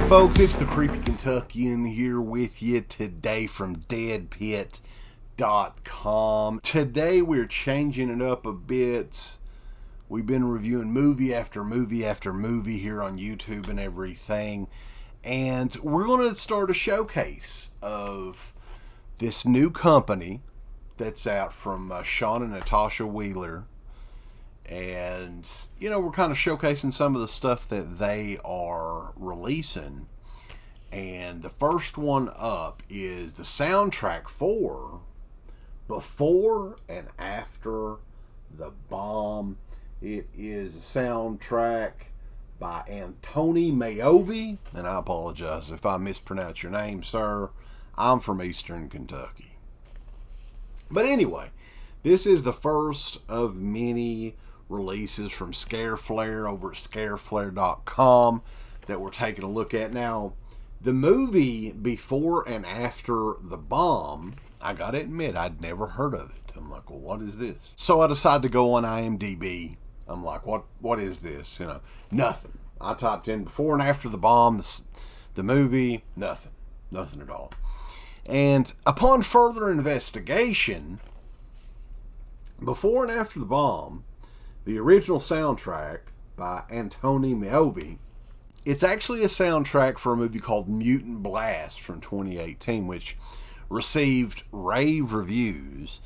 folks, it's the Creepy Kentuckian here with you today from DEADPIT.com. Today we're changing it up a bit. We've been reviewing movie after movie after movie here on YouTube and everything. And we're going to start a showcase of this new company that's out from Sean and Natasha Wheeler. And, you know, we're kind of showcasing some of the stuff that they are releasing. And the first one up is the soundtrack for Before and After the Bomb. It is a soundtrack by Antoni Mayovi. And I apologize if I mispronounce your name, sir. I'm from Eastern Kentucky. But anyway, this is the first of many releases from Flair over at scareflair.com that we're taking a look at. Now, the movie Before and After the Bomb, I gotta admit, I'd never heard of it. I'm like, well, what is this? So I decided to go on IMDb. I'm like, what is this? You know, nothing. I typed in Before and After the Bomb, the movie, nothing at all. And upon further investigation, Before and After the Bomb, the original soundtrack by Antoni Mayovi, it's actually a soundtrack for a movie called Mutant Blast from 2018, which received rave reviews.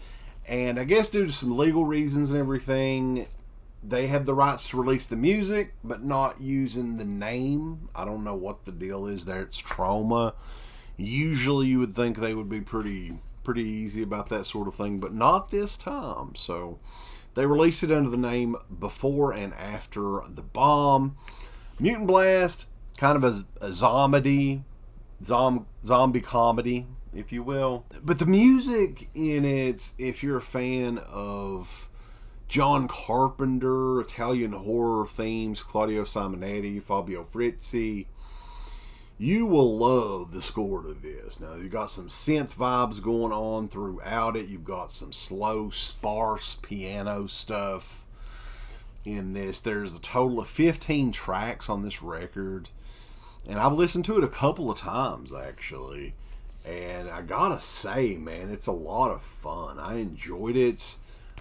And I guess due to some legal reasons and everything, they had the rights to release the music, but not using the name. I don't know what the deal is there. It's Trauma. Usually you would think they would be pretty easy about that sort of thing, but not this time. So they released it under the name Before and After the Bomb. Mutant Blast, kind of a zombie comedy, if you will. But the music in it, if you're a fan of John Carpenter, Italian horror themes, Claudio Simonetti, Fabio Frizzi, you will love the score to this. Now, you've got some synth vibes going on throughout it. You've got some slow, sparse piano stuff in this. There's a total of 15 tracks on this record. And I've listened to it a couple of times, actually. And I gotta say, man, it's a lot of fun. I enjoyed it.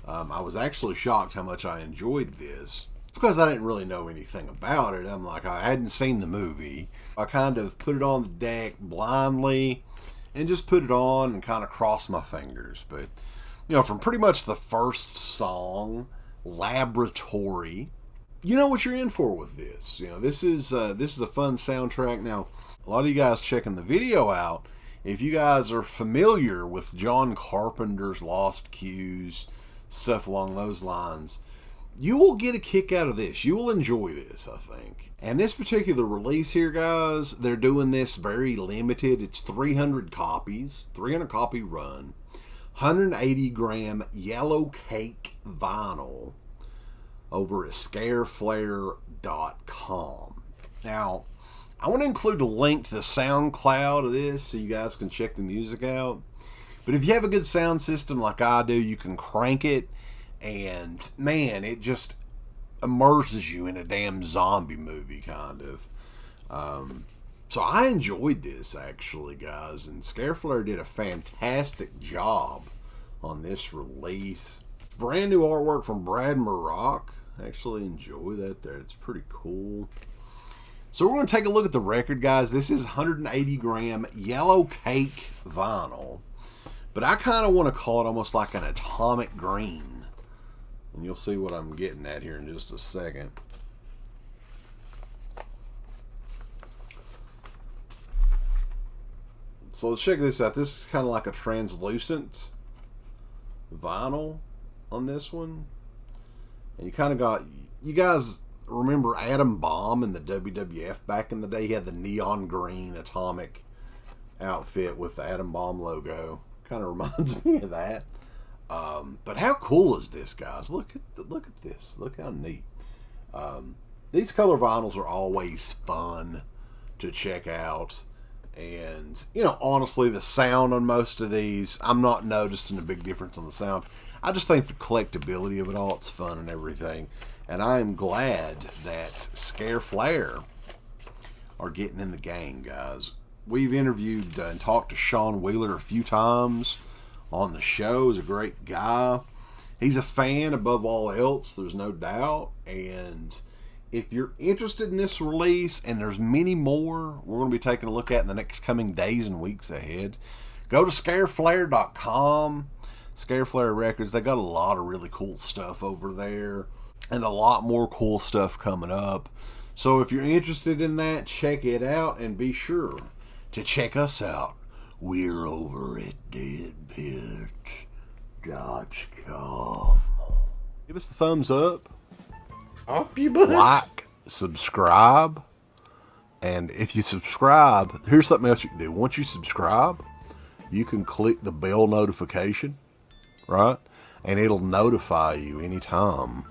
I was actually shocked how much I enjoyed this, because I didn't really know anything about it. I'm like, I hadn't seen the movie. I kind of put it on the deck blindly and just put it on and kind of crossed my fingers. But, you know, from pretty much the first song, Laboratory, you know what you're in for with this. You know, this is a fun soundtrack. Now, a lot of you guys checking the video out, if you guys are familiar with John Carpenter's Lost Cues, stuff along those lines, you will get a kick out of this. You will enjoy this, I think. And this particular release here, guys, they're doing this very limited. It's 300 copies, 300 copy run, 180 gram yellow cake vinyl over at scareflair.com. Now, I want to include a link to the SoundCloud of this so you guys can check the music out. But if you have a good sound system like I do, you can crank it. And, man, it just immerses you in a damn zombie movie, kind of. So I enjoyed this, actually, guys. And Scareflair did a fantastic job on this release. Brand new artwork from Brad Marock. I actually enjoy that there. It's pretty cool. So we're going to take a look at the record, guys. This is 180 gram yellow cake vinyl. But I kind of want to call it almost like an atomic green. And you'll see what I'm getting at here in just a second. So let's check this out. This is kind of like a translucent vinyl on this one. And you kind of got, you guys remember Adam Bomb in the WWF back in the day? He had the neon green atomic outfit with the Adam Bomb logo. Kind of reminds me of that. But how cool is this, guys? Look at this. Look how neat. These color vinyls are always fun to check out. And, you know, honestly, the sound on most of these, I'm not noticing a big difference on the sound. I just think the collectability of it all, it's fun and everything. And I am glad that Scare Flair are getting in the game, guys. We've interviewed and talked to Sean Wheeler a few times on the show. He's a great guy. He's a fan above all else, there's no doubt. And if you're interested in this release, and there's many more we're going to be taking a look at in the next coming days and weeks ahead, go to scareflair.com. Scare Flair Records, they got a lot of really cool stuff over there, and a lot more cool stuff coming up. So if you're interested in that, check it out, and be sure to check us out. We're over at DEADPIT.com. Give us the thumbs up. Up your butt. Like, subscribe. And if you subscribe, here's something else you can do. Once you subscribe, you can click the bell notification, right? And it'll notify you anytime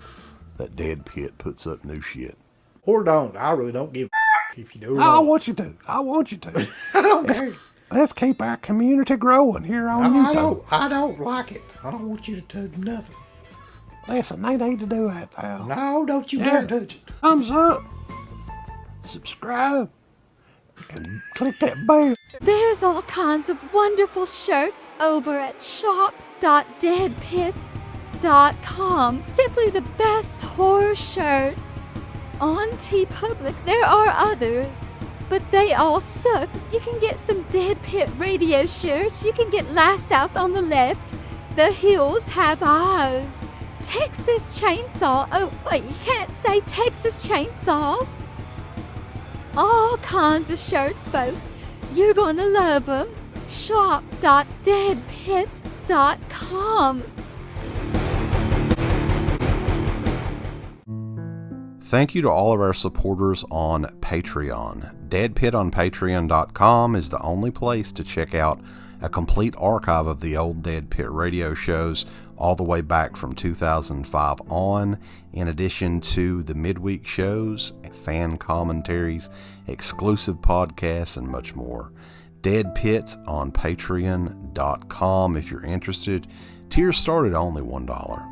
that Dead Pit puts up new shit. Or don't. I really don't give a if you do or I don't. want you to. I want you to. I don't care. Let's keep our community growing here on YouTube. I don't like it. I don't want you to do nothing. Listen, they need to do that, pal. No, don't you dare touch it. Thumbs up. Subscribe. And click that bell. There's all kinds of wonderful shirts over at shop.deadpit.com. Simply the best horror shirts. On TeePublic, there are others, but they all suck. You can get some Dead Pit Radio shirts. You can get Last South on the Left. The Hills Have Eyes. Texas Chainsaw. Oh, wait, you can't say Texas Chainsaw. All kinds of shirts, folks. You're gonna love them. Shop.deadpit.com. Thank you to all of our supporters on Patreon. Dead Pit on Patreon.com is the only place to check out a complete archive of the old Dead Pit radio shows all the way back from 2005 on, in addition to the midweek shows, fan commentaries, exclusive podcasts, and much more. Dead Pit on Patreon.com if you're interested. Tiers start at only $1.